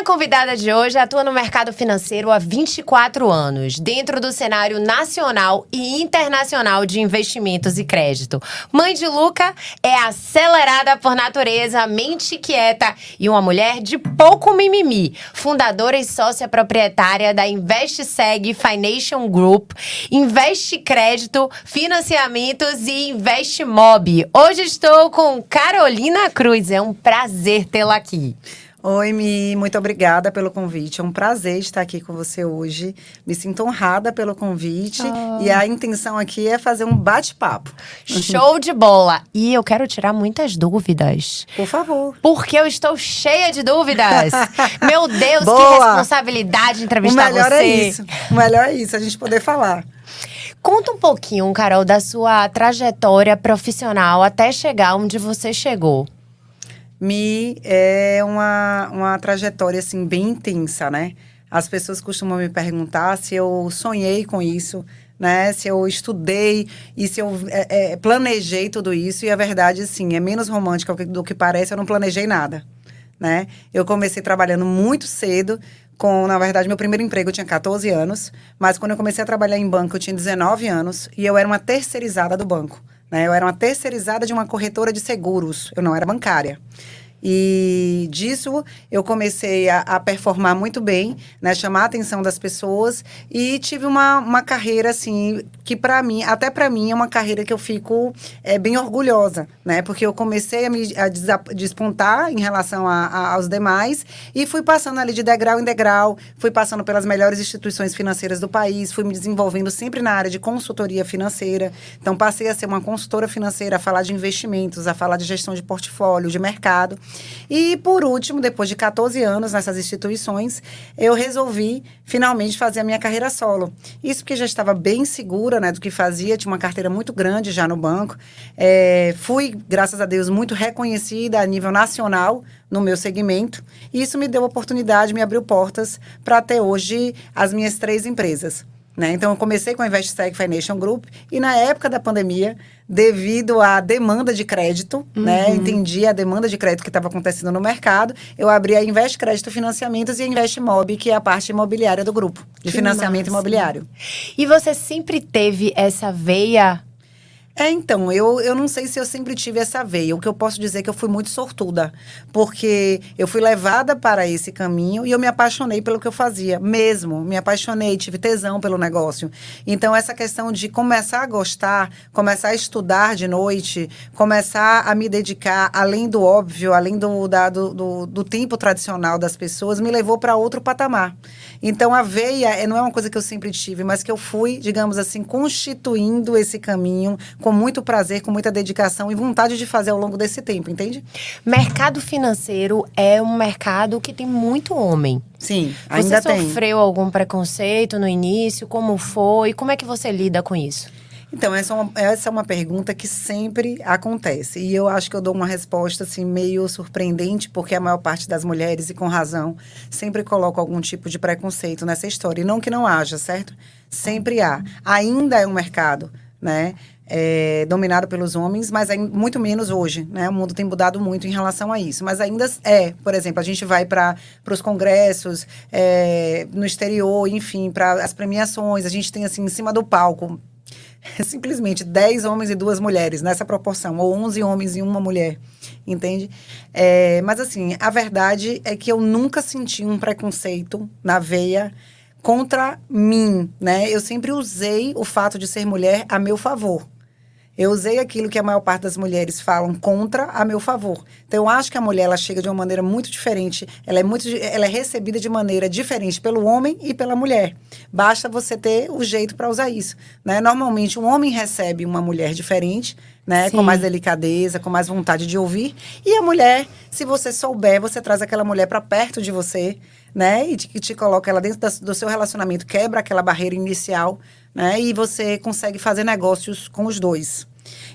minha convidada de hoje atua no mercado financeiro há 24 anos, dentro do cenário nacional e internacional de investimentos e crédito. Mãe de Luca, é acelerada por natureza, mente quieta e uma mulher de pouco mimimi. Fundadora e sócia proprietária da InvestSeg Financial Group, Investe Crédito, Financiamentos e InvestMob. Hoje estou com Carolina Cruz. É um prazer tê-la aqui. Oi, Mi, muito obrigada pelo convite. É um prazer estar aqui com você hoje. Me sinto honrada pelo convite e a intenção aqui é fazer um bate-papo. Show de bola! E eu quero tirar muitas dúvidas. Por favor. Porque eu estou cheia de dúvidas. Meu Deus, Boa. que responsabilidade entrevistar você. O melhor é isso. O melhor é isso, a gente poder falar. Conta um pouquinho, Carol, da sua trajetória profissional até chegar onde você chegou. Mi, é uma trajetória, assim, bem intensa, né? As pessoas costumam me perguntar se eu sonhei com isso, né? Se eu estudei e se eu planejei tudo isso. E a verdade, assim, é menos romântica do que parece, eu não planejei nada, né? Eu comecei trabalhando muito cedo. Na verdade, meu primeiro emprego eu tinha 14 anos. Mas quando eu comecei a trabalhar em banco, eu tinha 19 anos. E eu era uma terceirizada do banco. Eu era uma terceirizada de uma corretora de seguros, eu não era bancária. E disso eu comecei a performar muito bem, né, chamar a atenção das pessoas e tive uma carreira assim, que para mim, até para mim é uma carreira que eu fico bem orgulhosa, né, porque eu comecei a despontar em relação aos demais e fui passando ali de degrau em degrau, fui passando pelas melhores instituições financeiras do país, fui me desenvolvendo sempre na área de consultoria financeira, então passei a ser uma consultora financeira, a falar de investimentos, a falar de gestão de portfólio, de mercado. E, por último, depois de 14 anos nessas instituições, eu resolvi, finalmente, fazer a minha carreira solo. Isso porque já estava bem segura, né, do que fazia, tinha uma carteira muito grande já no banco. Fui, graças a Deus, muito reconhecida a nível nacional no meu segmento. E isso me deu oportunidade, me abriu portas para, até hoje, as minhas 3 empresas. Né? Então, eu comecei com a InvestSeg Financial Group e, na época da pandemia, devido à demanda de crédito, né? Entendi a demanda de crédito que estava acontecendo no mercado, eu abri a Invest Crédito Financiamentos e a InvestMob, que é a parte imobiliária do grupo, de financiamento imobiliário. E você sempre teve essa veia? Então, eu não sei se eu sempre tive essa veia. O que eu posso dizer é que eu fui muito sortuda. Porque eu fui levada para esse caminho e eu me apaixonei pelo que eu fazia. Mesmo, me apaixonei, tive tesão pelo negócio. Então, essa questão de começar a gostar, começar a estudar de noite, começar a me dedicar, além do óbvio, além do tempo tradicional das pessoas, me levou para outro patamar. Então, a veia não é uma coisa que eu sempre tive, mas que eu fui, digamos assim, constituindo esse caminho com muito prazer, com muita dedicação e vontade de fazer ao longo desse tempo, entende? Mercado financeiro é um mercado que tem muito homem. Sim, ainda tem. Você sofreu algum preconceito no início? Como foi? Como é que você lida com isso? Então, essa é uma pergunta que sempre acontece. E eu acho que eu dou uma resposta, assim, meio surpreendente, porque a maior parte das mulheres, e com razão, sempre coloca algum tipo de preconceito nessa história. E não que não haja, certo? Sempre há. Ainda é um mercado, né? Dominado pelos homens, mas muito menos hoje, né? O mundo tem mudado muito em relação a isso, mas ainda por exemplo, a gente vai para os congressos, no exterior, enfim, para as premiações, a gente tem assim, em cima do palco, simplesmente 10 homens e 2 mulheres, nessa proporção, ou 11 homens e 1 mulher, entende? Mas assim, a verdade é que eu nunca senti um preconceito na veia contra mim, né? Eu sempre usei o fato de ser mulher a meu favor. Eu usei aquilo que a maior parte das mulheres falam contra a meu favor. Então, eu acho que a mulher, ela chega de uma maneira muito diferente. Ela é recebida de maneira diferente pelo homem e pela mulher. Basta você ter o jeito para usar isso, né? Normalmente, um homem recebe uma mulher diferente, né? Com mais delicadeza, com mais vontade de ouvir. E a mulher, se você souber, você traz aquela mulher para perto de você, né? E te coloca ela dentro do seu relacionamento, quebra aquela barreira inicial, né? E você consegue fazer negócios com os dois.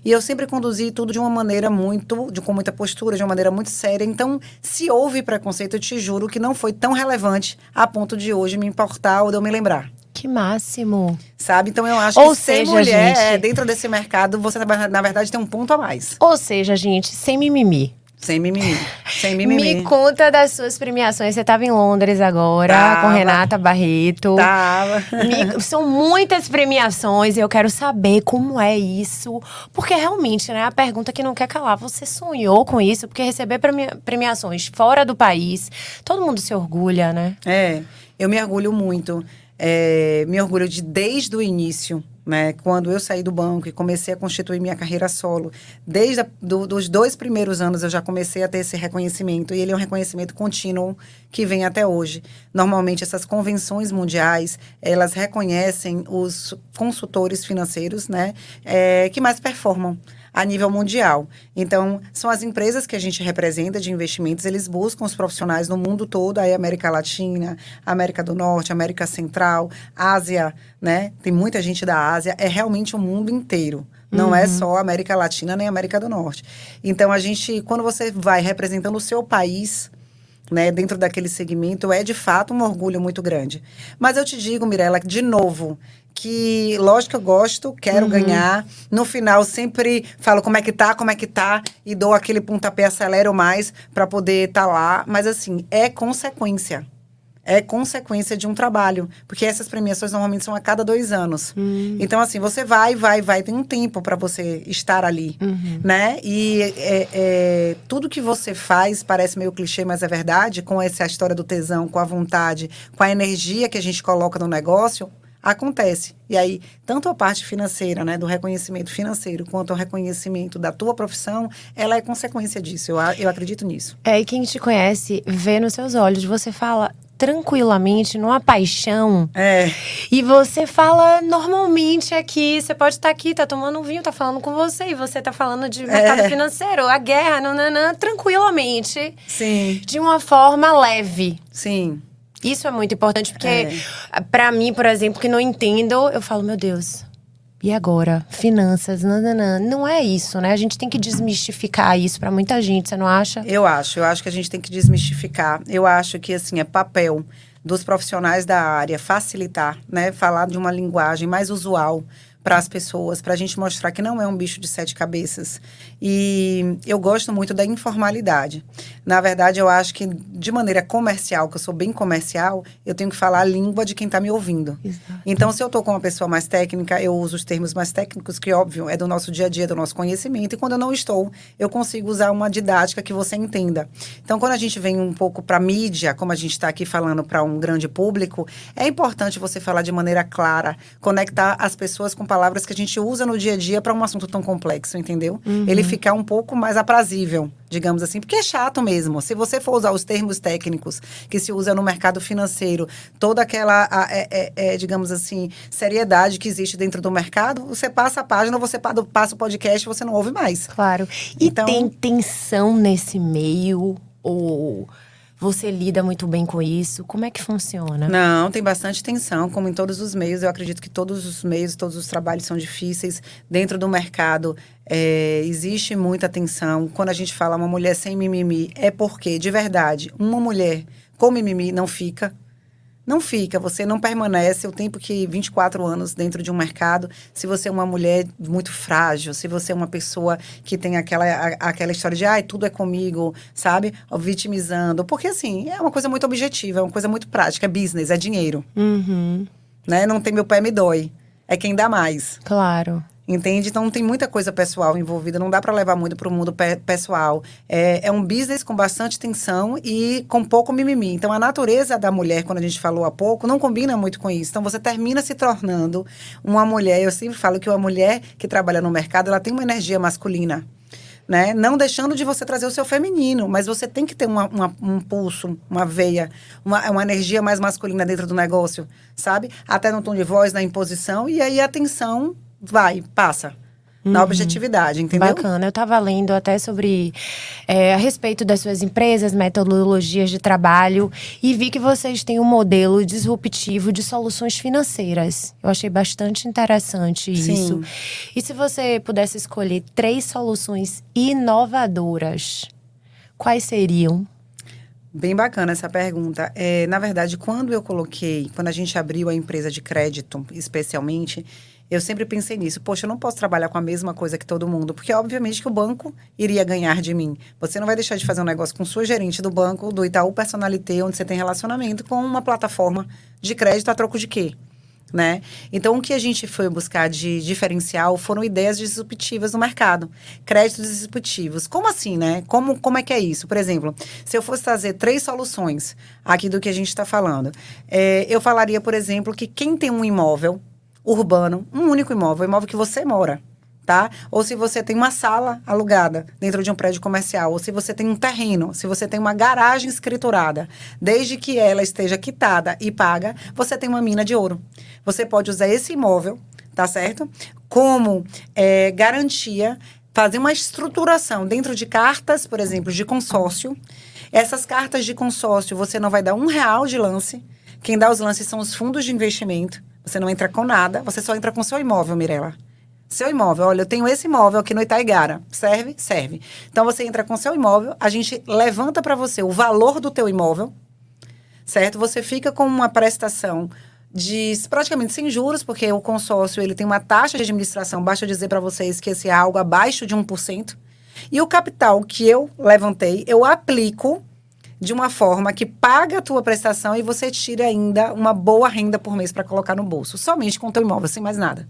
E eu sempre conduzi tudo de uma maneira com muita postura, de uma maneira muito séria. Então, se houve preconceito, eu te juro que não foi tão relevante a ponto de hoje me importar ou de eu me lembrar. Que máximo. Sabe? Então, eu acho que ser mulher, dentro desse mercado, você, na verdade, tem um ponto a mais. Ou seja, gente, sem mimimi. Sem mimimi. Sem Me mimimi. conta das suas premiações. Você estava em Londres agora, Tava. com Renata Barreto. Tava. São muitas premiações e eu quero saber como é isso. Porque realmente, né, a pergunta que não quer calar. Você sonhou com isso? Porque receber premiações fora do país, todo mundo se orgulha, né? Eu me orgulho muito. Me orgulho de desde o início, né? Quando eu saí do banco e comecei a constituir minha carreira solo. Desde dos 2 primeiros anos eu já comecei a ter esse reconhecimento. E ele é um reconhecimento contínuo que vem até hoje. Normalmente essas convenções mundiais, elas reconhecem os consultores financeiros, né? Que mais performam a nível mundial. Então, são as empresas que a gente representa de investimentos, eles buscam os profissionais no mundo todo, aí América Latina, América do Norte, América Central, Ásia, né? Tem muita gente da Ásia, é realmente o mundo inteiro. Não é só América Latina nem América do Norte. Então, quando você vai representando o seu país, né, dentro daquele segmento, é de fato um orgulho muito grande. Mas eu te digo, Mirella, de novo, que lógico que eu gosto, quero ganhar. No final, sempre falo como é que tá, e dou aquele pontapé, acelero mais para poder estar lá. Mas assim, é consequência. É consequência de um trabalho. Porque essas premiações normalmente são a cada 2 anos. Então, assim, você vai, tem um tempo para você estar ali, né? E tudo que você faz, parece meio clichê, mas é verdade, com essa história do tesão, com a vontade, com a energia que a gente coloca no negócio, acontece. E aí, tanto a parte financeira, né, do reconhecimento financeiro, quanto o reconhecimento da tua profissão, ela é consequência disso. Eu acredito nisso. E quem te conhece vê nos seus olhos, você fala tranquilamente, numa paixão. E você fala normalmente aqui, você pode estar aqui, tá tomando um vinho, tá falando com você, e você tá falando de mercado financeiro, a guerra, nananã, tranquilamente. Sim. De uma forma leve. Sim. Isso é muito importante, porque pra mim, por exemplo, que não entendo, eu falo, meu Deus, e agora? Finanças, nananã. Não é isso, né? A gente tem que desmistificar isso pra muita gente, você não acha? Eu acho que a gente tem que desmistificar. Eu acho que, assim, é papel dos profissionais da área facilitar, né? Falar de uma linguagem mais usual para as pessoas, para a gente mostrar que não é um bicho de 7 cabeças. E eu gosto muito da informalidade. Na verdade, eu acho que de maneira comercial, que eu sou bem comercial, eu tenho que falar a língua de quem está me ouvindo. Exato. Então, se eu estou com uma pessoa mais técnica, eu uso os termos mais técnicos, que, óbvio, é do nosso dia a dia, do nosso conhecimento. E quando eu não estou, eu consigo usar uma didática que você entenda. Então, quando a gente vem um pouco para a mídia, como a gente está aqui falando para um grande público, é importante você falar de maneira clara, conectar as pessoas com palavras que a gente usa no dia a dia para um assunto tão complexo, entendeu? Ele ficar um pouco mais aprazível, digamos assim, porque é chato mesmo. Se você for usar os termos técnicos que se usa no mercado financeiro, toda aquela, digamos assim, seriedade que existe dentro do mercado, você passa a página, você passa o podcast, você não ouve mais. Claro. E Então, tem tensão nesse meio? Ou você lida muito bem com isso? Como é que funciona? Não, tem bastante tensão, como em todos os meios. Eu acredito que todos os meios, todos os trabalhos são difíceis. Dentro do mercado, existe muita tensão. Quando a gente fala uma mulher sem mimimi, é porque, de verdade, uma mulher com mimimi não fica. Não fica, você não permanece o tempo que 24 anos dentro de um mercado, se você é uma mulher muito frágil, se você é uma pessoa que tem aquela história de, ai, tudo é comigo, sabe? Vitimizando. Porque, assim, é uma coisa muito objetiva, é uma coisa muito prática, é business, é dinheiro. Né? Não tem meu pé, me dói. É quem dá mais. Claro. Entende? Então, tem muita coisa pessoal envolvida. Não dá para levar muito para o mundo pessoal. É um business com bastante tensão e com pouco mimimi. Então, a natureza da mulher, quando a gente falou há pouco, não combina muito com isso. Então, você termina se tornando uma mulher. Eu sempre falo que uma mulher que trabalha no mercado, ela tem uma energia masculina. Né? Não deixando de você trazer o seu feminino, mas você tem que ter um pulso, uma veia, uma energia mais masculina dentro do negócio, sabe? Até no tom de voz, na imposição, e aí a tensão passa. Na objetividade, entendeu? Bacana. Eu estava lendo até sobre a respeito das suas empresas, metodologias de trabalho, e vi que vocês têm um modelo disruptivo de soluções financeiras. Eu achei bastante interessante isso. E se você pudesse escolher 3 soluções inovadoras, quais seriam? Bem bacana essa pergunta. Na verdade, quando a gente abriu a empresa de crédito, especialmente, Eu sempre pensei nisso. Poxa, eu não posso trabalhar com a mesma coisa que todo mundo, porque obviamente que o banco iria ganhar de mim. Você não vai deixar de fazer um negócio com sua gerente do banco, do Itaú Personalité, onde você tem relacionamento, com uma plataforma de crédito a troco de quê? Né? Então, o que a gente foi buscar de diferencial foram ideias disruptivas no mercado. Créditos disruptivos. Como assim, né? Como é que é isso? Por exemplo, se eu fosse trazer 3 soluções aqui do que a gente está falando, eu falaria, por exemplo, que quem tem um imóvel urbano, um único imóvel, o imóvel que você mora, tá? Ou se você tem uma sala alugada dentro de um prédio comercial, ou se você tem um terreno, se você tem uma garagem escriturada, desde que ela esteja quitada e paga, você tem uma mina de ouro. Você pode usar esse imóvel, tá certo? Como garantia, fazer uma estruturação dentro de cartas, por exemplo, de consórcio. Essas cartas de consórcio, você não vai dar R$1 de lance. Quem dá os lances são os fundos de investimento. Você não entra com nada, você só entra com seu imóvel, Mirela. Seu imóvel, olha, eu tenho esse imóvel aqui no Itaigara. Serve? Serve. Então, você entra com seu imóvel, a gente levanta para você o valor do teu imóvel, certo? Você fica com uma prestação de praticamente sem juros, porque o consórcio ele tem uma taxa de administração, basta eu dizer para vocês que esse é algo abaixo de 1%. E o capital que eu levantei, eu aplico de uma forma que paga a tua prestação e você tira ainda uma boa renda por mês para colocar no bolso. Somente com o teu imóvel, sem mais nada.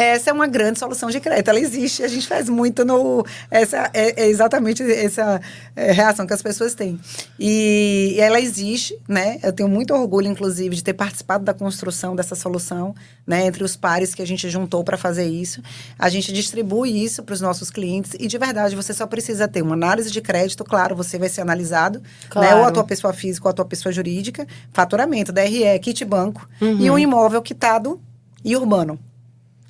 Essa é uma grande solução de crédito. Ela existe, a gente faz muito no... Essa é exatamente essa reação que as pessoas têm. E ela existe, né? Eu tenho muito orgulho, inclusive, de ter participado da construção dessa solução, né? Entre os pares que a gente juntou para fazer isso. A gente distribui isso para os nossos clientes e, de verdade, você só precisa ter uma análise de crédito. Claro, você vai ser analisado, claro, né? Ou a tua pessoa física ou a tua pessoa jurídica. Faturamento, DRE, kit banco. E um imóvel quitado e urbano.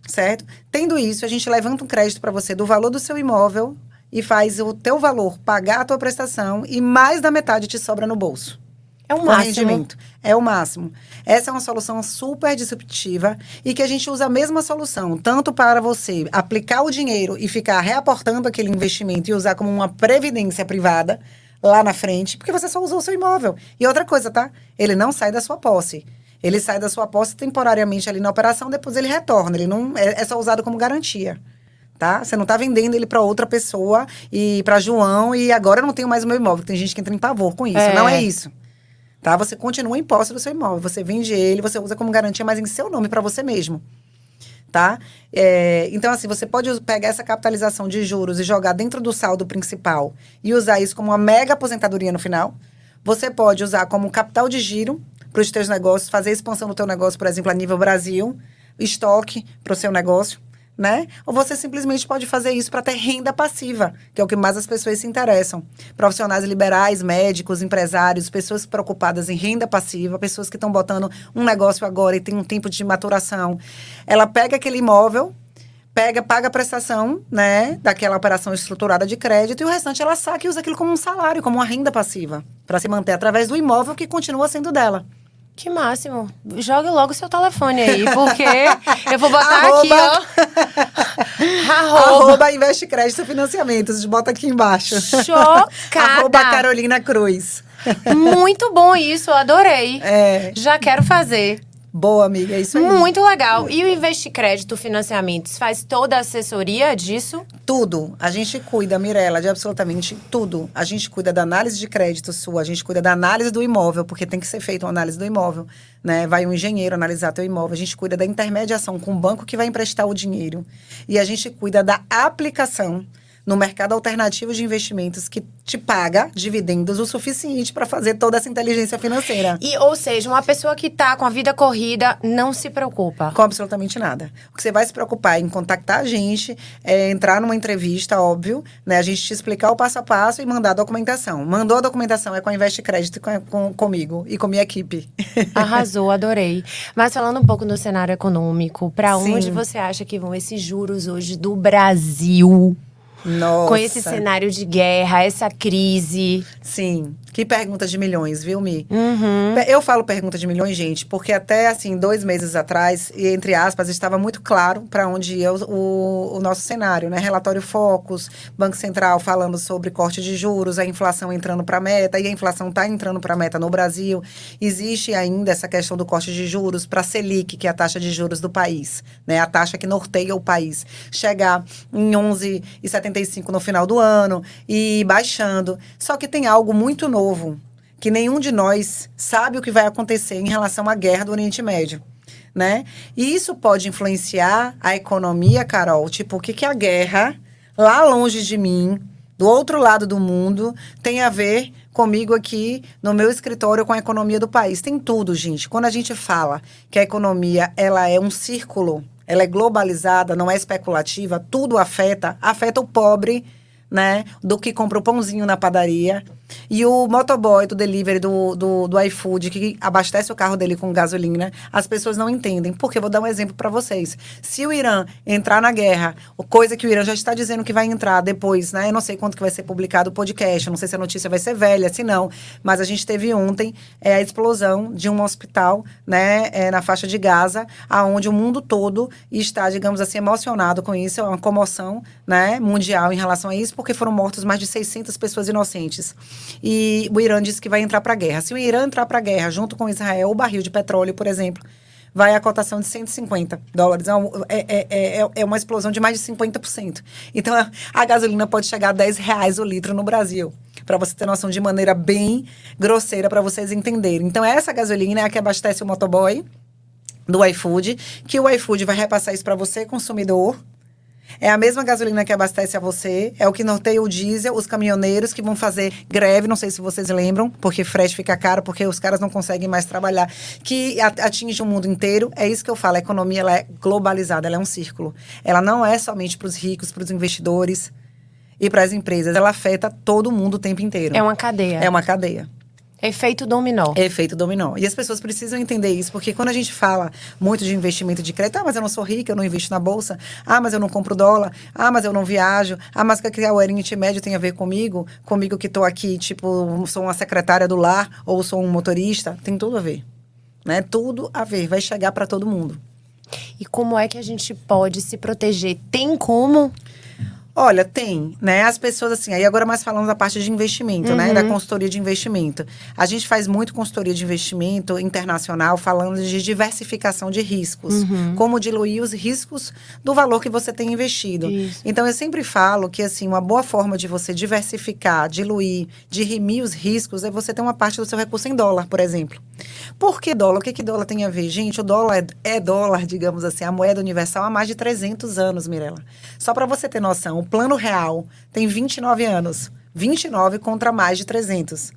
Certo? Tendo isso, a gente levanta um crédito para você do valor do seu imóvel e faz o teu valor pagar a tua prestação e mais da metade te sobra no bolso. É o máximo. Rendimento. É o máximo. Essa é uma solução super disruptiva e que a gente usa a mesma solução, tanto para você aplicar o dinheiro e ficar reaportando aquele investimento e usar como uma previdência privada lá na frente, porque você só usou o seu imóvel. E outra coisa, tá? Ele não sai da sua posse. Ele sai da sua posse temporariamente ali na operação, depois ele retorna. Ele não é só usado como garantia, tá? Você não está vendendo ele para outra pessoa e para João e agora eu não tenho mais o meu imóvel. Tem gente que entra em pavor com isso. Não é isso, tá? Você continua em posse do seu imóvel. Você vende ele, você usa como garantia, mas em seu nome para você mesmo, tá? Então, assim, você pode pegar essa capitalização de juros e jogar dentro do saldo principal e usar isso como uma mega aposentadoria no final. Você pode usar como capital de giro para os teus negócios, fazer a expansão do teu negócio, por exemplo, a nível Brasil, estoque para o seu negócio, né? Ou você simplesmente pode fazer isso para ter renda passiva, que é o que mais as pessoas se interessam. Profissionais liberais, médicos, empresários, pessoas preocupadas em renda passiva, pessoas que estão botando um negócio agora e tem um tempo de maturação. Ela pega aquele imóvel, paga a prestação, né, daquela operação estruturada de crédito e o restante ela saca e usa aquilo como um salário, como uma renda passiva, para se manter através do imóvel que continua sendo dela. Que máximo. Jogue logo seu telefone aí, porque eu vou botar aqui, ó. Arroba Investe Crédito Financiamentos. Bota aqui embaixo. Chocada. Arroba Carolina Cruz. Muito bom isso, eu adorei. Já quero fazer. Boa, amiga, é isso aí. Muito legal. E o Investe Crédito Financiamentos faz toda a assessoria disso? Tudo. A gente cuida, Mirela, de absolutamente tudo. A gente cuida da análise de crédito sua, a gente cuida da análise do imóvel, porque tem que ser feita uma análise do imóvel, né? Vai um engenheiro analisar teu imóvel. A gente cuida da intermediação com o banco que vai emprestar o dinheiro. E a gente cuida da aplicação no mercado alternativo de investimentos que te paga dividendos o suficiente para fazer toda essa inteligência financeira. Ou seja, uma pessoa que está com a vida corrida não se preocupa. Com absolutamente nada. O que você vai se preocupar é em contactar a gente, entrar numa entrevista, óbvio, né? A gente te explicar o passo a passo e mandar a documentação. Mandou a documentação, é com a Investe Crédito comigo e com minha equipe. Arrasou, adorei. Mas falando um pouco no cenário econômico, para Sim. onde você acha que vão esses juros hoje do Brasil? Nossa. Com esse cenário de guerra, essa crise. Sim. Que pergunta de milhões, viu, Mi? Uhum. Eu falo pergunta de milhões, gente, porque até, assim, 2 meses atrás, e entre aspas, estava muito claro para onde ia o nosso cenário, né? Relatório Focus, Banco Central falando sobre corte de juros, a inflação entrando para a meta, e a inflação está entrando para a meta no Brasil. Existe ainda essa questão do corte de juros para a Selic, que é a taxa de juros do país, né? A taxa que norteia o país. Chegar em 11,75 no final do ano e baixando. Só que tem algo muito novo, que nenhum de nós sabe o que vai acontecer em relação à guerra do Oriente Médio, né? E isso pode influenciar a economia, Carol. Tipo, o que a guerra, lá longe de mim, do outro lado do mundo, tem a ver comigo aqui no meu escritório com a economia do país? Tem tudo, gente. Quando a gente fala que a economia, ela é um círculo, ela é globalizada, não é especulativa, tudo afeta o pobre, né, do que compra o pãozinho na padaria. E o motoboy do delivery do iFood, que abastece o carro dele com gasolina, as pessoas não entendem. Porque eu vou dar um exemplo para vocês. Se o Irã entrar na guerra, coisa que o Irã já está dizendo que vai entrar depois, né? Eu não sei quando que vai ser publicado o podcast, eu não sei se a notícia vai ser velha, se não. Mas a gente teve ontem a explosão de um hospital, né, na faixa de Gaza, aonde o mundo todo está, digamos assim, emocionado com isso. É uma comoção, né, mundial em relação a isso, porque foram mortas mais de 600 pessoas inocentes. E o Irã disse que vai entrar para a guerra. Se o Irã entrar para a guerra junto com Israel, o barril de petróleo, por exemplo, vai à cotação de $150. É uma explosão de mais de 50%. Então, a gasolina pode chegar a R$10 o litro no Brasil. Para você ter noção, de maneira bem grosseira, para vocês entenderem. Então, essa gasolina é a que abastece o motoboy do iFood, que o iFood vai repassar isso para você, consumidor. É a mesma gasolina que abastece a você, é o que norteia o diesel, os caminhoneiros que vão fazer greve, não sei se vocês lembram, porque frete fica caro, porque os caras não conseguem mais trabalhar, que atinge o mundo inteiro. É isso que eu falo, a economia, ela é globalizada, ela é um círculo. Ela não é somente para os ricos, para os investidores e para as empresas, ela afeta todo mundo o tempo inteiro. É uma cadeia. É uma cadeia. Efeito dominó. Efeito dominó. E as pessoas precisam entender isso, porque quando a gente fala muito de investimento de crédito, mas eu não sou rica, eu não invisto na bolsa, mas eu não compro dólar, mas eu não viajo, mas que o Oriente Médio tem a ver comigo que estou aqui, tipo, sou uma secretária do lar ou sou um motorista, tem tudo a ver, né? Tudo a ver, vai chegar para todo mundo. E como é que a gente pode se proteger? Tem como? Olha, tem, né? As pessoas, assim, aí agora mais falando da parte de investimento, né? Da consultoria de investimento. A gente faz muito consultoria de investimento internacional, falando de diversificação de riscos. Como diluir os riscos do valor que você tem investido. Isso. Então, eu sempre falo que, assim, uma boa forma de você diversificar, diluir, dirimir os riscos, é você ter uma parte do seu recurso em dólar, por exemplo. Por que dólar? O que dólar tem a ver? Gente, o dólar é dólar, digamos assim, a moeda universal há mais de 300 anos, Mirella. Só para você ter noção, o Plano Real tem 29 anos. 29 contra mais de 300,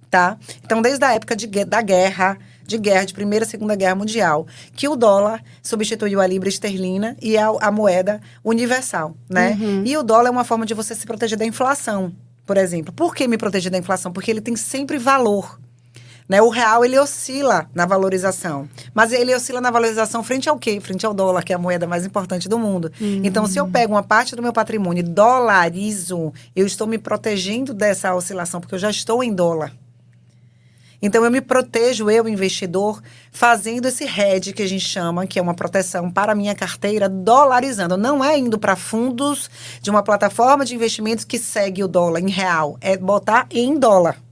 tá? Então, desde a época da guerra, de Primeira e Segunda Guerra Mundial, que o dólar substituiu a libra esterlina e a moeda universal, né? E o dólar é uma forma de você se proteger da inflação, por exemplo. Por que me proteger da inflação? Porque ele tem sempre valor. Né? O real, ele oscila na valorização. Mas ele oscila na valorização frente ao quê? Frente ao dólar, que é a moeda mais importante do mundo. Então, se eu pego uma parte do meu patrimônio e dolarizo, eu estou me protegendo dessa oscilação, porque eu já estou em dólar. Então, eu me protejo, eu, investidor, fazendo esse hedge que a gente chama, que é uma proteção para a minha carteira, dolarizando. Não é indo para fundos de uma plataforma de investimentos que segue o dólar em real. É botar em dólar.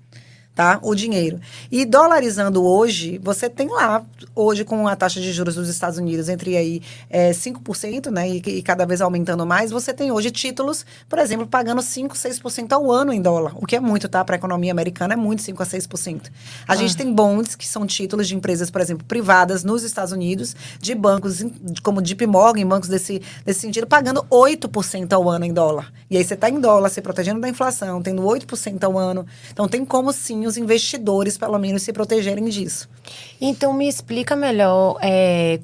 Tá? O dinheiro. E dolarizando hoje, você tem lá, hoje com a taxa de juros dos Estados Unidos entre aí 5%, né? E cada vez aumentando mais, você tem hoje títulos, por exemplo, pagando 5%, 6% ao ano em dólar. O que é muito, tá? Para a economia americana é muito, 5% a 6%. A gente tem bonds, que são títulos de empresas, por exemplo, privadas nos Estados Unidos, de bancos como JP Morgan, bancos desse sentido, pagando 8% ao ano em dólar. E aí você está em dólar, se protegendo da inflação, tendo 8% ao ano. Então tem como sim os investidores, pelo menos, se protegerem disso. Então, me explica melhor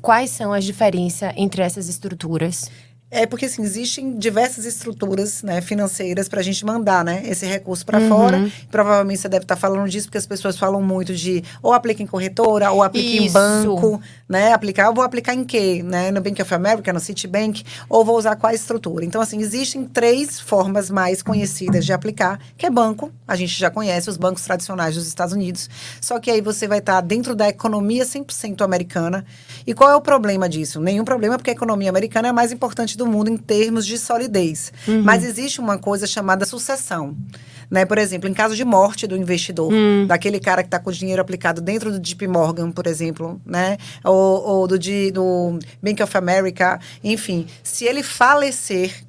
quais são as diferenças entre essas estruturas. É porque, assim, existem diversas estruturas, né, financeiras para a gente mandar, né, esse recurso para fora. Provavelmente você deve estar falando disso, porque as pessoas falam muito de ou aplica em corretora, ou aplica em Isso. banco, né? Eu vou aplicar em quê? Né? No Bank of America, no Citibank, ou vou usar qual estrutura? Então, assim, existem 3 formas mais conhecidas de aplicar, que é banco. A gente já conhece os bancos tradicionais dos Estados Unidos. Só que aí você vai estar dentro da economia 100% americana. E qual é o problema disso? Nenhum problema, porque a economia americana é a mais importante do mundo em termos de solidez. Mas existe uma coisa chamada sucessão. Né? Por exemplo, em caso de morte do investidor, daquele cara que está com o dinheiro aplicado dentro do JP Morgan, por exemplo, né? Ou do Bank of America, enfim. Se ele falecer,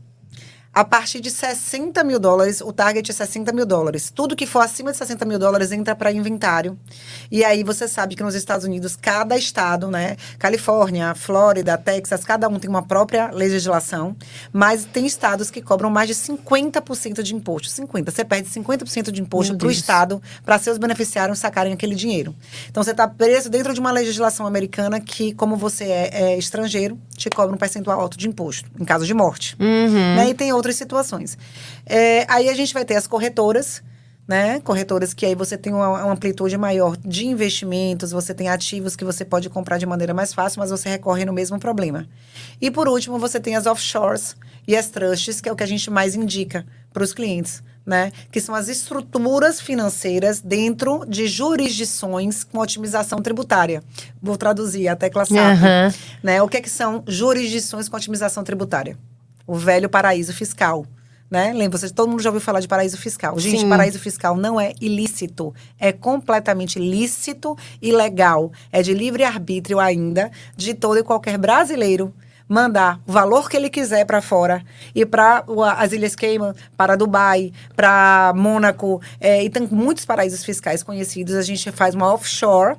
a partir de $60 mil, o target é $60 mil. Tudo que for acima de $60 mil entra para inventário. E aí você sabe que nos Estados Unidos, cada estado, né? Califórnia, Flórida, Texas, cada um tem uma própria legislação. Mas tem estados que cobram mais de 50% de imposto. 50%. Você perde 50% de imposto para o estado para seus beneficiários sacarem aquele dinheiro. Então você está preso dentro de uma legislação americana que, como você é estrangeiro, te cobra um percentual alto de imposto, em caso de morte. Né? E tem outras situações. Aí a gente vai ter as corretoras, né? Corretoras que aí você tem uma amplitude maior de investimentos, você tem ativos que você pode comprar de maneira mais fácil, mas você recorre no mesmo problema. E por último, você tem as offshores e as trusts, que é o que a gente mais indica para os clientes, né? Que são as estruturas financeiras dentro de jurisdições com otimização tributária. Vou traduzir, a tecla SAP. Né? O que é que são jurisdições com otimização tributária? O velho paraíso fiscal, né? Lembra, todo mundo já ouviu falar de paraíso fiscal. Gente, paraíso fiscal não é ilícito. É completamente lícito e legal. É de livre arbítrio ainda de todo e qualquer brasileiro mandar o valor que ele quiser para fora e para as Ilhas Cayman, para Dubai, para Mônaco. E tem muitos paraísos fiscais conhecidos. A gente faz uma offshore,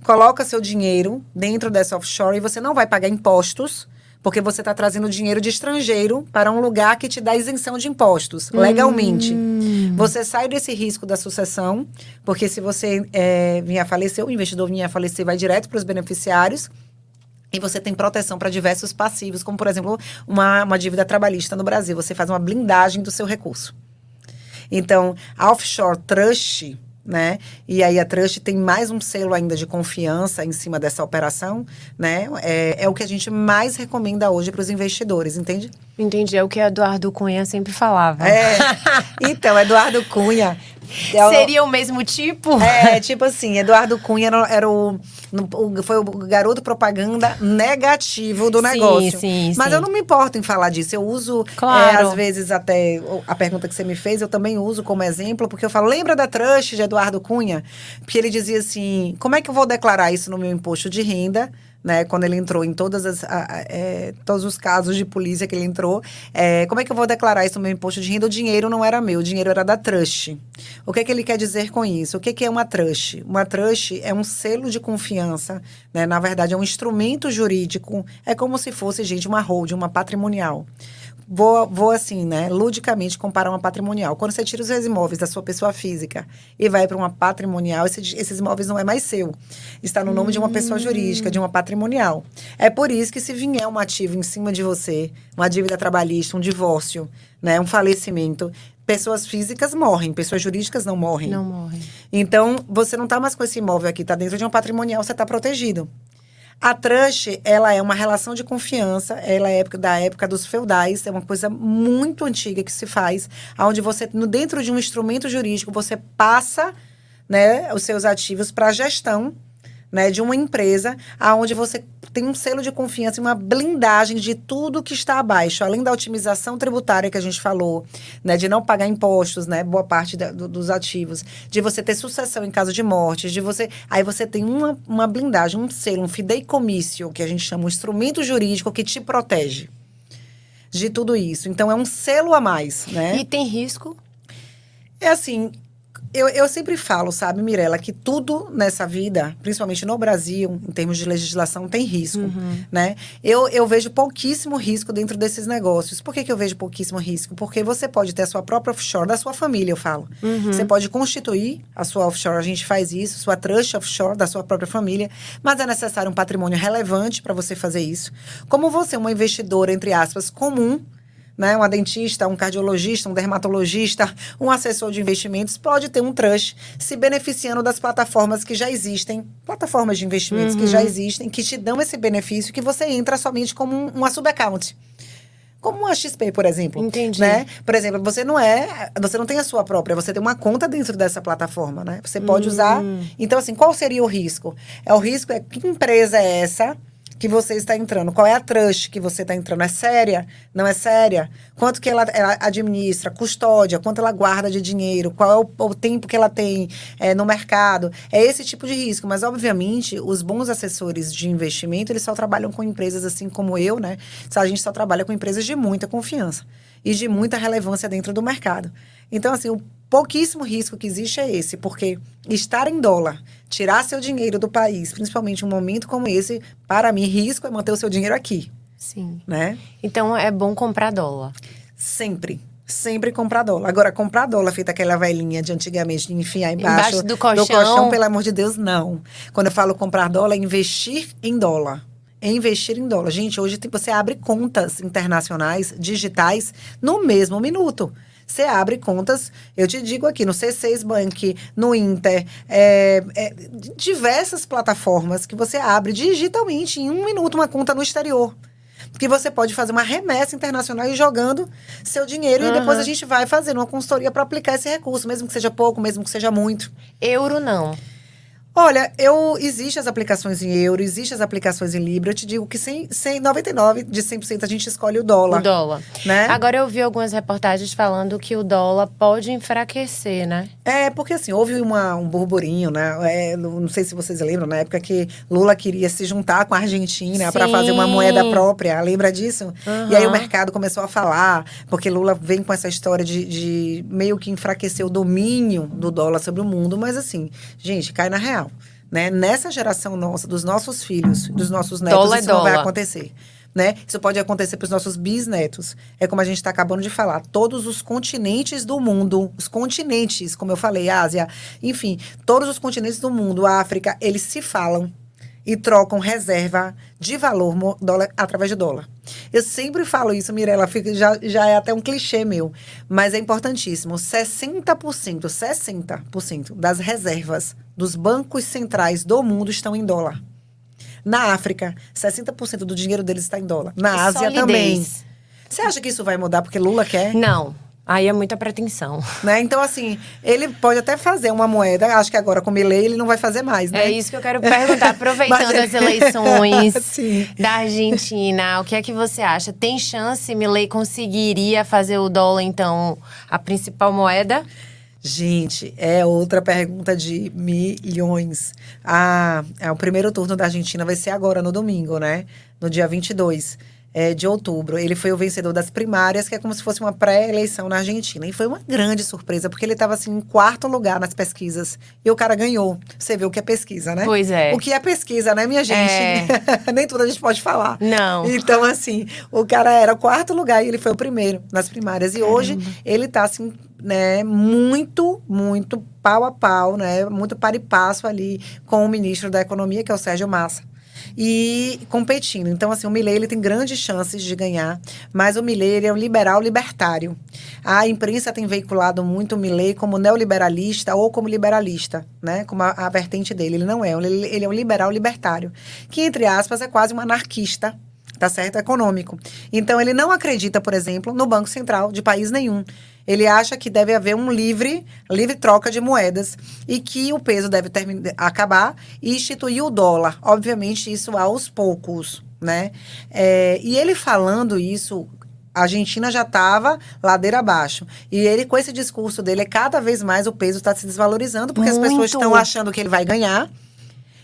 coloca seu dinheiro dentro dessa offshore e você não vai pagar impostos, porque você está trazendo dinheiro de estrangeiro para um lugar que te dá isenção de impostos, legalmente. Você sai desse risco da sucessão, porque se você vier a falecer, o investidor vier a falecer, vai direto para os beneficiários. E você tem proteção para diversos passivos, como, por exemplo, uma dívida trabalhista no Brasil. Você faz uma blindagem do seu recurso. Então, a offshore trust, né? E aí a trust tem mais um selo ainda de confiança em cima dessa operação, né? É o que a gente mais recomenda hoje para os investidores, entende? Entendi, é o que Eduardo Cunha sempre falava. Então, Eduardo Cunha... Seria o mesmo tipo? Tipo assim, Eduardo Cunha foi o garoto propaganda negativo do negócio. Mas eu não me importo em falar disso. Eu uso, às vezes, até a pergunta que você me fez, eu também uso como exemplo, porque eu falo, lembra da trust de Eduardo Cunha? Porque ele dizia assim, como é que eu vou declarar isso no meu imposto de renda? Né, quando ele entrou em todos os casos de polícia que ele entrou, como é que eu vou declarar isso no meu imposto de renda? O dinheiro não era meu, o dinheiro era da trust. O que é que ele quer dizer com isso? O que é uma trust? Uma trust é um selo de confiança, né? Na verdade, é um instrumento jurídico, é como se fosse, gente, uma holding, uma patrimonial. Vou assim, né, ludicamente comparar uma patrimonial. Quando você tira os seus imóveis da sua pessoa física e vai para uma patrimonial, esses imóveis não é mais seu. Está no nome de uma pessoa jurídica, de uma patrimonial. É por isso que se vier um ativo em cima de você, uma dívida trabalhista, um divórcio, né, um falecimento, pessoas físicas morrem, pessoas jurídicas não morrem. Não morrem. Então, você não está mais com esse imóvel aqui, está dentro de uma patrimonial, você está protegido. A trust, ela é uma relação de confiança, ela é da época dos feudais, é uma coisa muito antiga que se faz, onde você, dentro de um instrumento jurídico, você passa, né, os seus ativos para a gestão, né, de uma empresa, onde você tem um selo de confiança e uma blindagem de tudo que está abaixo, além da otimização tributária que a gente falou, né, de não pagar impostos, né, boa parte dos ativos, de você ter sucessão em caso de morte, aí você tem uma blindagem, um selo, um fideicomício, que a gente chama um instrumento jurídico que te protege de tudo isso. Então, é um selo a mais, né? E tem risco? É assim, eu sempre falo, sabe, Mirela, que tudo nessa vida, principalmente no Brasil, em termos de legislação, tem risco, né? Eu vejo pouquíssimo risco dentro desses negócios. Por que eu vejo pouquíssimo risco? Porque você pode ter a sua própria offshore, da sua família, eu falo. Você pode constituir a sua offshore, a gente faz isso, sua trust offshore da sua própria família, mas é necessário um patrimônio relevante para você fazer isso. Como você, uma investidora, entre aspas, comum, né, uma dentista, um cardiologista, um dermatologista, um assessor de investimentos, pode ter um trust se beneficiando das plataformas que já existem, plataformas de investimentos que já existem, que te dão esse benefício, que você entra somente como uma sub-account. Como uma XP, por exemplo. Entendi. Né? Por exemplo, você não tem a sua própria, você tem uma conta dentro dessa plataforma, né? Você pode usar. Então, assim, qual seria o risco? O risco é que empresa é essa que você está entrando? Qual é a trust que você está entrando? É séria? Não é séria? Quanto que ela administra? Custódia? Quanto ela guarda de dinheiro? Qual é o tempo que ela tem no mercado? É esse tipo de risco. Mas, obviamente, os bons assessores de investimento, eles só trabalham com empresas assim como eu, né? A gente só trabalha com empresas de muita confiança e de muita relevância dentro do mercado. Então, assim, o pouquíssimo risco que existe é esse, porque estar em dólar, tirar seu dinheiro do país, principalmente em um momento como esse, para mim, risco é manter o seu dinheiro aqui. Sim. Né? Então, é bom comprar dólar. Sempre comprar dólar. Agora, comprar dólar feita aquela velhinha de antigamente, de enfiar embaixo do colchão, pelo amor de Deus, não. Quando eu falo comprar dólar, é investir em dólar. Investir em dólar. Gente, hoje você abre contas internacionais, digitais, no mesmo minuto. Você abre contas, eu te digo aqui, no C6 Bank, no Inter, diversas plataformas que você abre digitalmente, em um minuto, uma conta no exterior. Que você pode fazer uma remessa internacional e jogando seu dinheiro. E depois a gente vai fazendo uma consultoria para aplicar esse recurso, mesmo que seja pouco, mesmo que seja muito. Euro, não. Olha, existem as aplicações em euro, existem as aplicações em libra. Eu te digo que 99 de 100% a gente escolhe o dólar. O dólar. Né? Agora, eu vi algumas reportagens falando que o dólar pode enfraquecer, né? Porque assim, houve um burburinho, né? Não sei se vocês lembram, na época que Lula queria se juntar com a Argentina para fazer uma moeda própria. Lembra disso? E aí o mercado começou a falar, porque Lula vem com essa história de meio que enfraquecer o domínio do dólar sobre o mundo. Mas assim, gente, cai na real. Né? Nessa geração nossa, dos nossos filhos, dos nossos netos, isso não vai acontecer. Né? Isso pode acontecer para os nossos bisnetos. É como a gente está acabando de falar. Todos os continentes do mundo, os continentes, como eu falei, Ásia, enfim, todos os continentes do mundo, África, eles se falam e trocam reserva de valor através de dólar. Eu sempre falo isso, Mirela, já é até um clichê meu, mas é importantíssimo. 60% das reservas dos bancos centrais do mundo estão em dólar. Na África, 60% do dinheiro deles está em dólar. Na Ásia também. Você acha que isso vai mudar porque Lula quer? Não. Aí é muita pretensão. Né? Então, assim, ele pode até fazer uma moeda. Acho que agora, com Milei, ele não vai fazer mais, né? É isso que eu quero perguntar. Aproveitando as eleições Sim. da Argentina, o que é que você acha? Tem chance Milei conseguiria fazer o dólar, então, a principal moeda? Gente, é outra pergunta de milhões. O primeiro turno da Argentina vai ser agora, no domingo, né? No dia 22 de outubro. Ele foi o vencedor das primárias, que é como se fosse uma pré-eleição na Argentina. E foi uma grande surpresa, porque ele estava assim, em quarto lugar nas pesquisas. E o cara ganhou. Você vê o que é pesquisa, né? Pois é. O que é pesquisa, né, minha gente? Nem tudo a gente pode falar. Não. Então, assim, o cara era o quarto lugar e ele foi o primeiro nas primárias. E hoje, ele tá assim, né, muito pau a pau, né? Muito par e passo ali com o ministro da Economia, que é o Sérgio Massa. E competindo. Então, assim, o Milei, ele tem grandes chances de ganhar, mas o Milei, ele é um liberal libertário. A imprensa tem veiculado muito o Milei como neoliberalista ou como liberalista, né? Como a vertente dele. Ele não é. Ele é um liberal libertário, que, entre aspas, é quase um anarquista, tá certo? Econômico. Então, ele não acredita, por exemplo, no Banco Central de país nenhum. Ele acha que deve haver um livre troca de moedas e que o peso deve acabar e instituir o dólar. Obviamente, isso aos poucos, né? E ele falando isso, a Argentina já estava ladeira abaixo. E ele, com esse discurso dele, cada vez mais o peso está se desvalorizando, porque as pessoas estão achando que ele vai ganhar.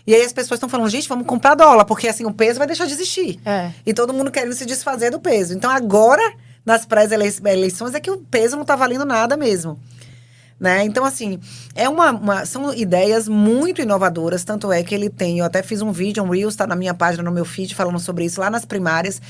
E aí as pessoas estão falando, gente, vamos comprar dólar, porque assim o peso vai deixar de existir. E todo mundo querendo se desfazer do peso. Então agora, nas pré-eleições, é que o peso não está valendo nada mesmo. né? Então, assim, são ideias muito inovadoras, tanto é que ele tem, eu até fiz um vídeo, um Reels, tá na minha página, no meu feed, falando sobre isso, lá nas primárias.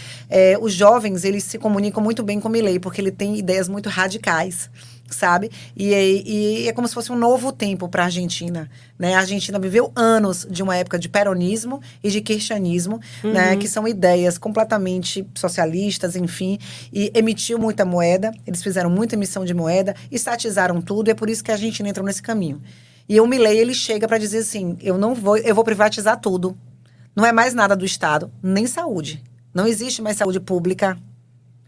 Os jovens, eles se comunicam muito bem com o Milei, porque ele tem ideias muito radicais, sabe? E é como se fosse um novo tempo para a Argentina, né? A Argentina viveu anos de uma época de peronismo e de kirchnerismo, né? Que são ideias completamente socialistas, enfim, e emitiu muita moeda, eles fizeram muita emissão de moeda, estatizaram tudo, e é por isso que a Argentina entrou nesse caminho. E o Milei, ele chega para dizer assim, eu vou privatizar tudo. Não é mais nada do Estado, nem saúde. Não existe mais saúde pública.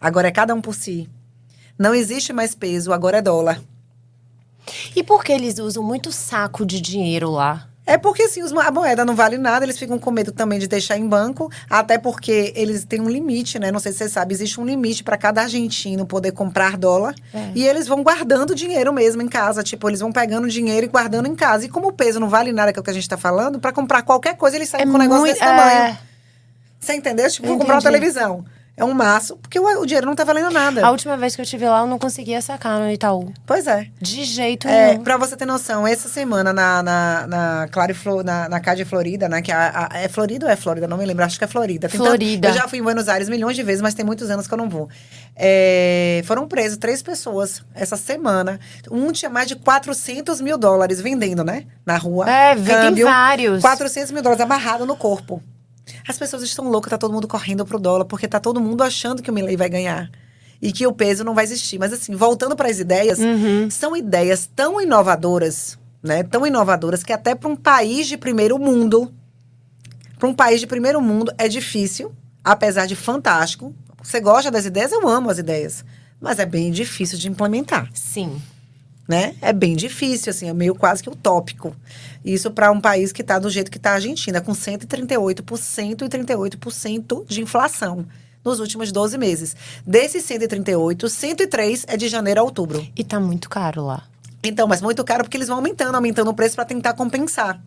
Agora é cada um por si. Não existe mais peso, agora é dólar. E por que eles usam muito saco de dinheiro lá? É porque, assim, a moeda não vale nada, eles ficam com medo também de deixar em banco, até porque eles têm um limite, né? Não sei se você sabe, existe um limite para cada argentino poder comprar dólar. E eles vão guardando dinheiro mesmo em casa. Tipo, eles vão pegando dinheiro e guardando em casa. E como o peso não vale nada, que é o que a gente tá falando, para comprar qualquer coisa, eles saem com um negócio desse tamanho. Você entendeu? Tipo, vou comprar uma televisão. É um maço, porque o dinheiro não tá valendo nada. A última vez que eu estive lá, eu não conseguia sacar no Itaú. Pois é. De jeito nenhum. Pra você ter noção, essa semana na Cade Florida, né? Que é Florida ou é Flórida? Não me lembro, acho que é Florida. Florida. Eu já fui em Buenos Aires milhões de vezes, mas tem muitos anos que eu não vou. Foram presos 3 pessoas essa semana. Um tinha mais de 400 mil dólares vendendo, né? Na rua. Vendem vários. 400 mil dólares amarrado no corpo. As pessoas estão loucas, tá todo mundo correndo pro dólar, porque tá todo mundo achando que o Milei vai ganhar. E que o peso não vai existir. Mas assim, voltando para as ideias, são ideias tão inovadoras, né? Tão inovadoras que até para um país de primeiro mundo, é difícil, apesar de fantástico. Você gosta das ideias? Eu amo as ideias. Mas é bem difícil de implementar. Sim. Né? É bem difícil, assim, é meio quase que utópico. Isso para um país que está do jeito que está a Argentina, com 138% e 38% de inflação nos últimos 12 meses. Desses 138, 103 é de janeiro a outubro. E tá muito caro lá. Então, mas muito caro porque eles vão aumentando o preço para tentar compensar.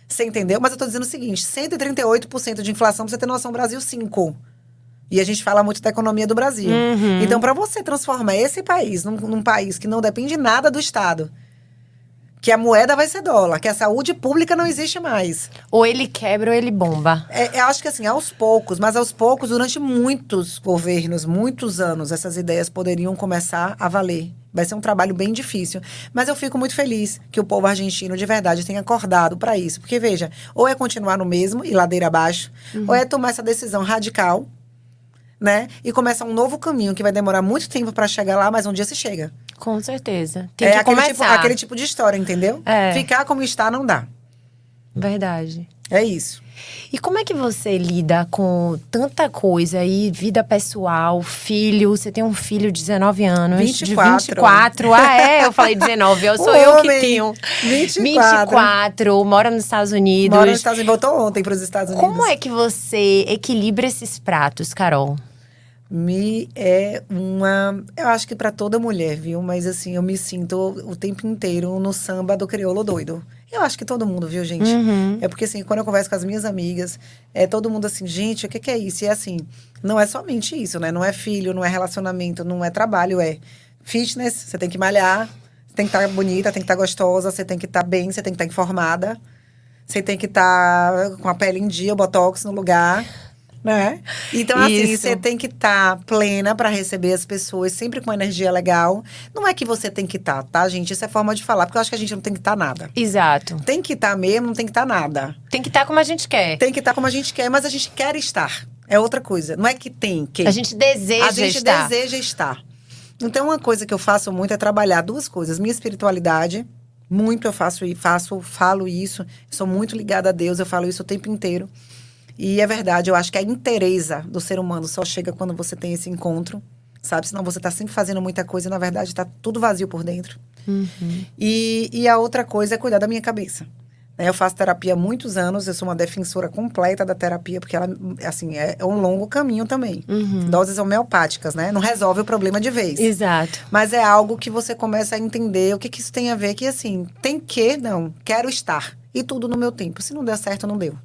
Você entendeu? Mas eu tô dizendo o seguinte, 138% de inflação, pra você ter noção, Brasil 5%. E a gente fala muito da economia do Brasil. Então, para você transformar esse país num país que não depende nada do Estado, que a moeda vai ser dólar, que a saúde pública não existe mais. Ou ele quebra ou ele bomba. Eu acho que assim, aos poucos, mas aos poucos, durante muitos governos, muitos anos, essas ideias poderiam começar a valer. Vai ser um trabalho bem difícil. Mas eu fico muito feliz que o povo argentino, de verdade, tenha acordado para isso. Porque, veja, ou é continuar no mesmo, e ladeira abaixo, ou é tomar essa decisão radical, né? E começar um novo caminho que vai demorar muito tempo para chegar lá, mas um dia se chega. Com certeza. Tem que começar. Aquele tipo de história, entendeu? Ficar como está não dá. Verdade. É isso. E como é que você lida com tanta coisa aí, vida pessoal, filho? Você tem um filho de 19 anos. 24. De 24. Eu falei 19. Sou eu que tenho. 24. Mora nos Estados Unidos. Mora nos Estados Unidos. Voltou ontem para os Estados Unidos. Como é que você equilibra esses pratos, Carol? Eu acho que para toda mulher, viu? Mas assim, eu me sinto o tempo inteiro no samba do crioulo doido. Eu acho que todo mundo, viu, gente? É porque assim, quando eu converso com as minhas amigas, todo mundo assim, gente, o que é isso? E assim, não é somente isso, né? Não é filho, não é relacionamento, não é trabalho, é fitness, você tem que malhar, você tem que estar bonita, tem que estar gostosa, você tem que estar bem, você tem que estar informada, você tem que estar com a pele em dia, o botox no lugar. Né? Então, assim, você tem que estar plena para receber as pessoas, sempre com energia legal. Não é que você tem que estar, tá, gente? Isso é forma de falar, porque eu acho que a gente não tem que estar nada. Exato. Tem que estar mesmo, não tem que estar nada. Tem que estar como a gente quer. Tem que estar como a gente quer, mas a gente quer estar. É outra coisa. Não é que tem que. A gente deseja estar. A gente deseja estar. Então, uma coisa que eu faço muito é trabalhar 2 coisas. Minha espiritualidade, muito eu falo isso. Sou muito ligada a Deus, eu falo isso o tempo inteiro. E é verdade, eu acho que a inteireza do ser humano só chega quando você tem esse encontro, sabe? Senão você tá sempre fazendo muita coisa e, na verdade, tá tudo vazio por dentro. E a outra coisa é cuidar da minha cabeça. Eu faço terapia há muitos anos, eu sou uma defensora completa da terapia, porque ela, assim, é um longo caminho também. Doses homeopáticas, né? Não resolve o problema de vez. Exato. Mas é algo que você começa a entender o que isso tem a ver, que assim, quero estar. E tudo no meu tempo. Se não der certo, não deu.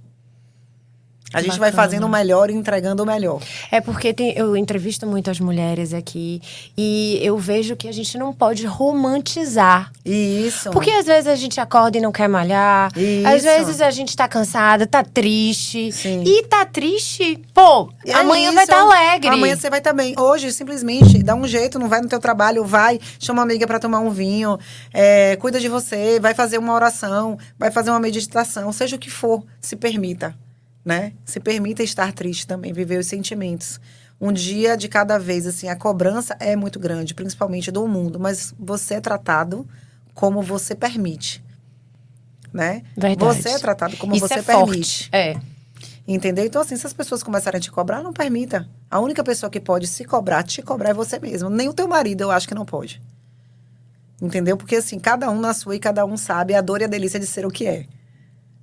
A gente vai fazendo o melhor e entregando o melhor. É porque eu entrevisto muitas mulheres aqui e eu vejo que a gente não pode romantizar. Isso. Porque às vezes a gente acorda e não quer malhar. Isso. Às vezes a gente tá cansada, tá triste. Sim. E tá triste, pô, É amanhã isso. vai estar alegre. Amanhã você vai estar bem. Hoje, simplesmente, dá um jeito, não vai no teu trabalho, vai, chama uma amiga pra tomar um vinho, cuida de você, vai fazer uma oração, vai fazer uma meditação, seja o que for, se permita. Né? Se permita estar triste também, viver os sentimentos. Um dia de cada vez, assim, a cobrança é muito grande, principalmente do mundo, mas você é tratado como você permite, né? Verdade. Você é tratado como Isso você é permite. forte. É. Entendeu? Então, assim, se as pessoas começarem a te cobrar, não permita. A única pessoa que pode se cobrar, te cobrar é você mesmo. Nem o teu marido, eu acho que não pode. Entendeu? Porque, assim, cada um na sua e cada um sabe a dor e a delícia de ser o que é.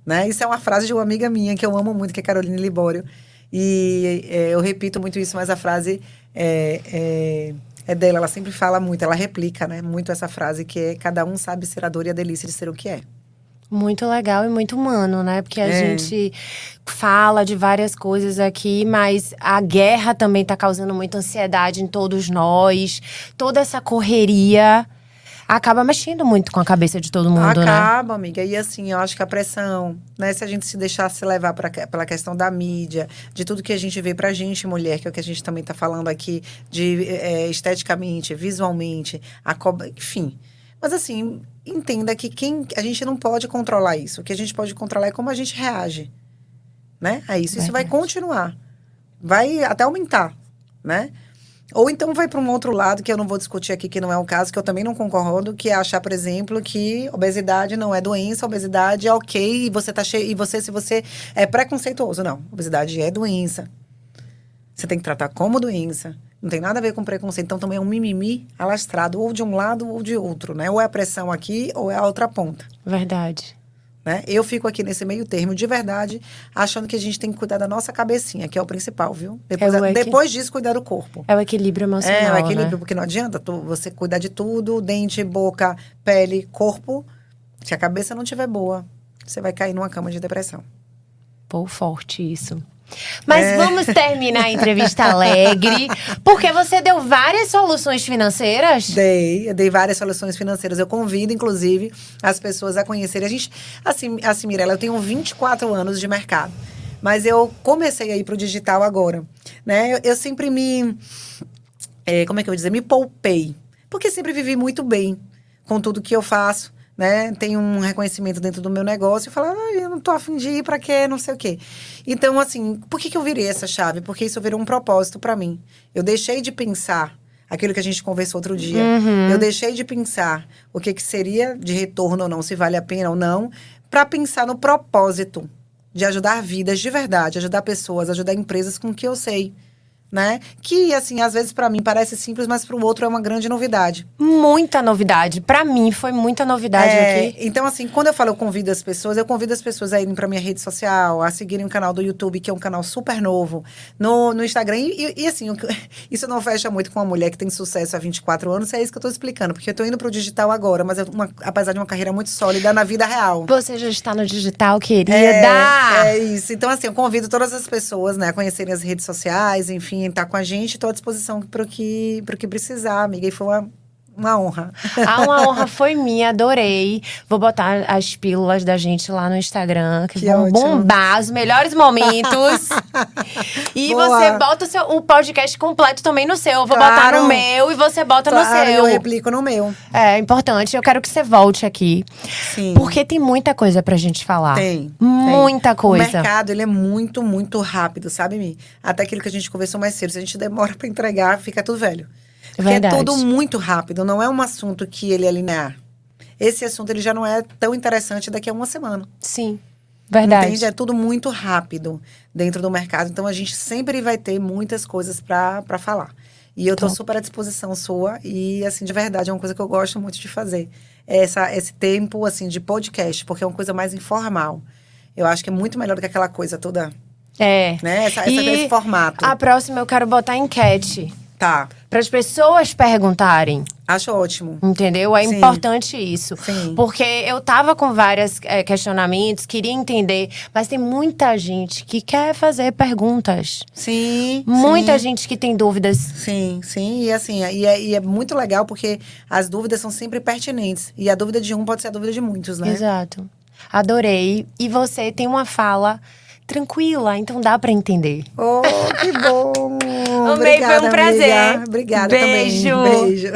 Né? Isso é uma frase de uma amiga minha que eu amo muito, que é Caroline Libório. E eu repito muito isso, mas a frase é dela. Ela sempre fala muito, ela replica, né, muito essa frase, que é: cada um sabe ser a dor e a delícia de ser o que é. Muito legal e muito humano, né? Porque a gente fala de várias coisas aqui, mas a guerra também tá causando muita ansiedade em todos nós. Toda essa correria acaba mexendo muito com a cabeça de todo mundo, né? Acaba, amiga. E assim, eu acho que a pressão, né? Se a gente se deixasse levar pela questão da mídia, de tudo que a gente vê pra gente, mulher, que é o que a gente também tá falando aqui, de esteticamente, visualmente, enfim. Mas assim, entenda que a gente não pode controlar isso. O que a gente pode controlar é como a gente reage, né? A isso. Isso vai continuar. Vai até aumentar, né? Ou então vai para um outro lado, que eu não vou discutir aqui, que não é o caso, que eu também não concordo, que é achar, por exemplo, que obesidade não é doença, obesidade é ok, e você tá cheio, e você, se você é preconceituoso. Não, obesidade é doença. Você tem que tratar como doença. Não tem nada a ver com preconceito. Então também é um mimimi alastrado, ou de um lado ou de outro, né? Ou é a pressão aqui, ou é a outra ponta. Verdade. Né? Eu fico aqui nesse meio termo, de verdade, achando que a gente tem que cuidar da nossa cabecinha, que é o principal, viu? Depois disso, cuidar do corpo. É o equilíbrio emocional, É o equilíbrio, né? porque não adianta você cuidar de tudo, dente, boca, pele, corpo. Se a cabeça não estiver boa, você vai cair numa cama de depressão. Pô, forte isso. Mas vamos terminar a entrevista alegre, porque você deu várias soluções financeiras. Eu dei várias soluções financeiras. Eu convido, inclusive, as pessoas a conhecerem. A gente, assim, Mirella, eu tenho 24 anos de mercado, mas eu comecei a ir pro digital agora, né? Eu sempre como é que eu vou dizer? Me poupei, porque sempre vivi muito bem com tudo que eu faço. Né? Tem um reconhecimento dentro do meu negócio. Eu falo, eu não tô a fim de ir, pra quê? Não sei o quê. Então, assim, por que eu virei essa chave? Porque isso virou um propósito pra mim. Eu deixei de pensar aquilo que a gente conversou outro dia. Eu deixei de pensar o que seria de retorno ou não, se vale a pena ou não, pra pensar no propósito de ajudar vidas de verdade, ajudar pessoas, ajudar empresas com o que eu sei. Né? Que, assim, às vezes pra mim parece simples, mas pro outro é uma grande novidade. Muita novidade. Pra mim, foi muita novidade aqui. Então, assim, quando eu convido as pessoas a irem pra minha rede social, a seguirem o canal do YouTube, que é um canal super novo, no Instagram. E assim, isso não fecha muito com uma mulher que tem sucesso há 24 anos, é isso que eu tô explicando. Porque eu tô indo pro digital agora, mas apesar de uma carreira muito sólida na vida real. Você já está no digital, querida! É isso. Então, assim, eu convido todas as pessoas, né, a conhecerem as redes sociais, enfim, tá com a gente, estou à disposição pro que precisar, amiga. E foi uma honra. Uma honra foi minha, adorei. Vou botar as pílulas da gente lá no Instagram, que vão ótimo. bombar os melhores momentos. E Boa. você bota o podcast completo também no seu. Eu vou botar no meu e você bota no seu. Eu replico no meu. É importante. Eu quero que você volte aqui. Sim. Porque tem muita coisa pra gente falar. Tem. Muita coisa. O mercado, ele é muito, muito rápido, sabe, Mi? Até aquilo que a gente conversou mais cedo. Se a gente demora pra entregar, fica tudo velho. Porque Verdade. é tudo muito rápido. Não é um assunto que ele é linear. Esse assunto, ele já não é tão interessante daqui a uma semana. Sim. Verdade. Entende? É tudo muito rápido dentro do mercado. Então, a gente sempre vai ter muitas coisas pra falar. E eu tô super à disposição sua. E, assim, de verdade, é uma coisa que eu gosto muito de fazer. Esse tempo, assim, de podcast. Porque é uma coisa mais informal. Eu acho que é muito melhor do que aquela coisa toda… É. Né? Esse formato. A próxima eu quero botar enquete. Tá. Para as pessoas perguntarem. Acho ótimo. Entendeu? É Sim. importante isso. Sim. Porque eu tava com vários questionamentos, queria entender, mas tem muita gente que quer fazer perguntas. Sim. Muita sim. gente que tem dúvidas. Sim, sim, e assim, e é muito legal porque as dúvidas são sempre pertinentes. E a dúvida de um pode ser a dúvida de muitos, né? Exato. Adorei. E você tem uma fala tranquila, então dá pra entender. Oh, que bom! Amei, foi um Obrigada, prazer. amiga. Obrigada Beijo. também. Beijo.